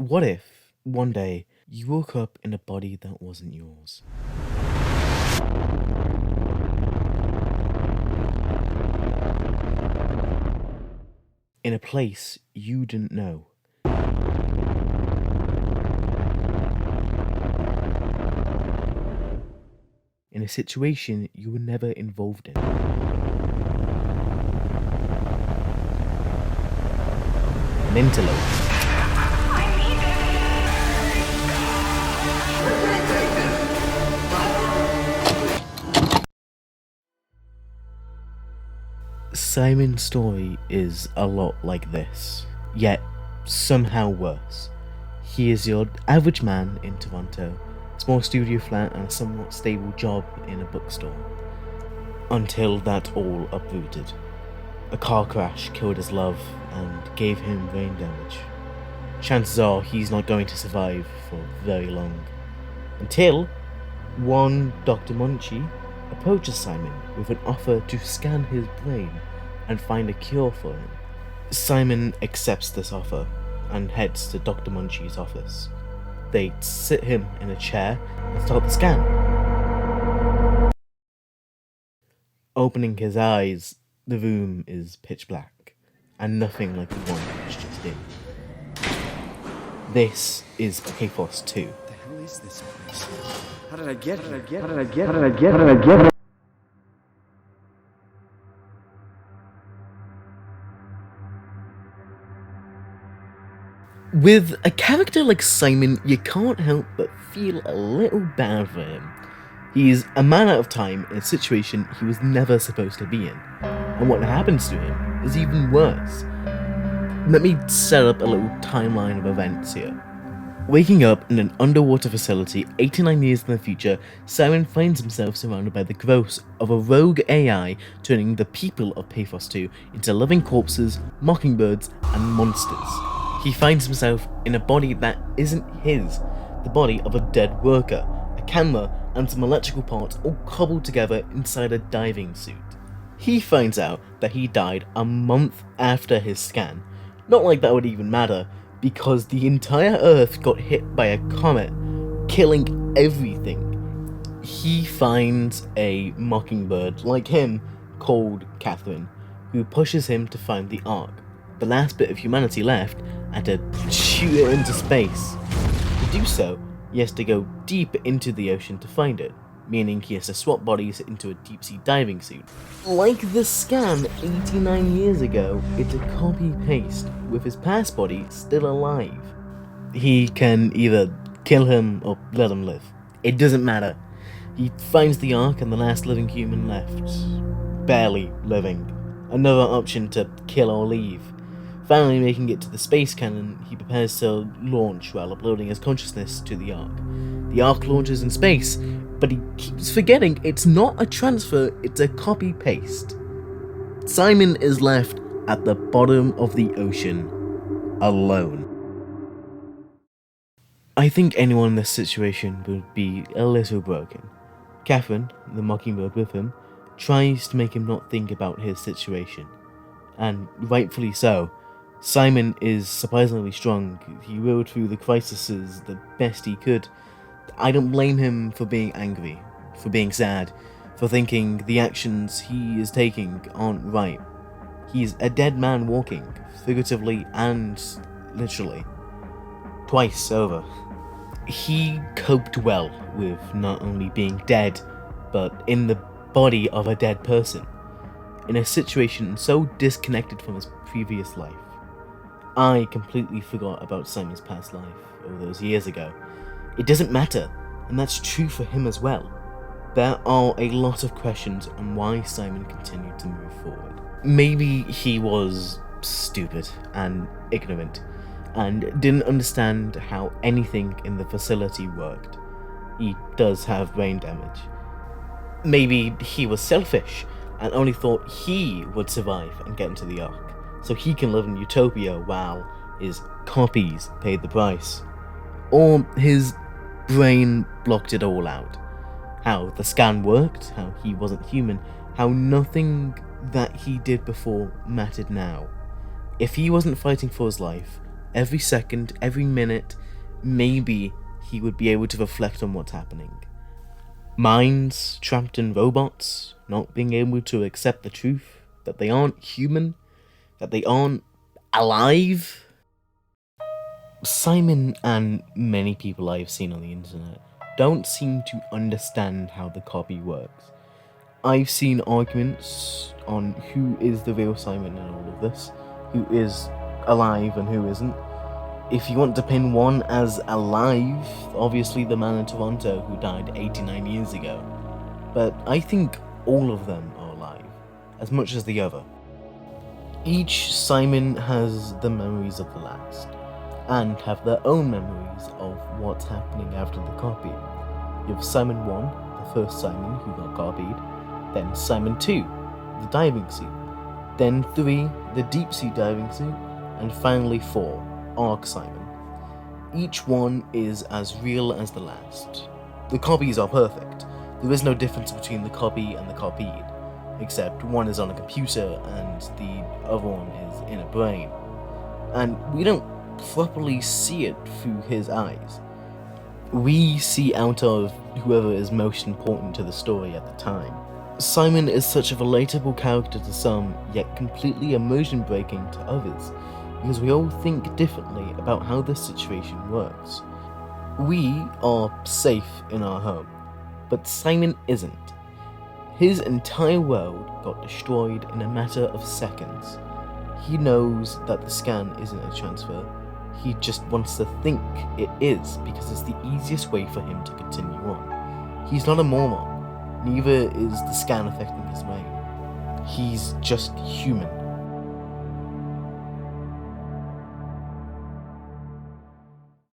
What if, one day, you woke up in a body that wasn't yours? In a place you didn't know. In a situation you were never involved in. An interloper. Simon's story is a lot like this, yet somehow worse. He is your average man in Toronto, small studio flat and a somewhat stable job in a bookstore. Until that all uprooted. A car crash killed his love and gave him brain damage. Chances are he's not going to survive for very long. Until one Dr. Munchie approaches Simon with an offer to scan his brain and find a cure for him. Simon accepts this offer and heads to Dr. Munchie's office. They sit him in a chair and start the scan. Opening his eyes, the room is pitch black, and nothing like the one he was just in. This is Pathos-II. What the hell is this place? How did I get it? With a character like Simon, you can't help but feel a little bad for him. He's a man out of time in a situation he was never supposed to be in, and what happens to him is even worse. Let me set up a little timeline of events here. Waking up in an underwater facility 89 years in the future, Simon finds himself surrounded by the growth of a rogue AI turning the people of Pathos-II into living corpses, mockingbirds, and monsters. He finds himself in a body that isn't his, the body of a dead worker, a camera, and some electrical parts all cobbled together inside a diving suit. He finds out that he died a month after his scan. Not like that would even matter, because the entire Earth got hit by a comet, killing everything. He finds a mockingbird like him called Catherine, who pushes him to find the Ark, the last bit of humanity left, and to shoot it into space. To do so, he has to go deep into the ocean to find it, meaning he has to swap bodies into a deep-sea diving suit. Like the scan 89 years ago, it's a copy-paste, with his past body still alive. He can either kill him or let him live. It doesn't matter. He finds the Ark and the last living human left. Barely living. Another option to kill or leave. Finally making it to the space cannon, he prepares to launch while uploading his consciousness to the Ark. The Ark launches in space, but he keeps forgetting it's not a transfer, it's a copy-paste. Simon is left at the bottom of the ocean, alone. I think anyone in this situation would be a little broken. Catherine, the mockingbird with him, tries to make him not think about his situation. And rightfully so. Simon is surprisingly strong. He rode through the crises the best he could. I don't blame him for being angry, for being sad, for thinking the actions he is taking aren't right. He's a dead man walking, figuratively and literally. Twice over. He coped well with not only being dead, but in the body of a dead person, in a situation so disconnected from his previous life. I completely forgot about Simon's past life all those years ago. It doesn't matter, and that's true for him as well. There are a lot of questions on why Simon continued to move forward. Maybe he was stupid and ignorant, and didn't understand how anything in the facility worked. He does have brain damage. Maybe he was selfish, and only thought he would survive and get into the Ark, so he can live in utopia while his copies paid the price. Or his brain blocked it all out. How the scan worked, how he wasn't human, how nothing that he did before mattered now. If he wasn't fighting for his life, Every second, every minute, maybe he would be able to reflect on what's happening. Minds trapped in robots, not being able to accept the truth, that they aren't human, that they aren't alive. Simon and many people I've seen on the internet don't seem to understand how the copy works. I've seen arguments on who is the real Simon in all of this, who is alive and who isn't. If you want to pin one as alive, obviously the man in Toronto who died 89 years ago. But I think all of them are alive, as much as the other. Each Simon has the memories of the last, and have their own memories of what's happening after the copy. You have Simon 1, the first Simon who got copied, then Simon 2, the diving suit, then 3, the deep sea diving suit, and finally 4, Arc Simon. Each one is as real as the last. The copies are perfect. There is no difference between the copy and the copied, except one is on a computer and the other one is in a brain. And we don't properly see it through his eyes. We see out of whoever is most important to the story at the time. Simon is such a relatable character to some, yet completely immersion-breaking to others, because we all think differently about how this situation works. We are safe in our home, but Simon isn't. His entire world got destroyed in a matter of seconds. He knows that the scan isn't a transfer. He just wants to think it is because it's the easiest way for him to continue on. He's not a moron. Neither is the scan affecting his brain. He's just human.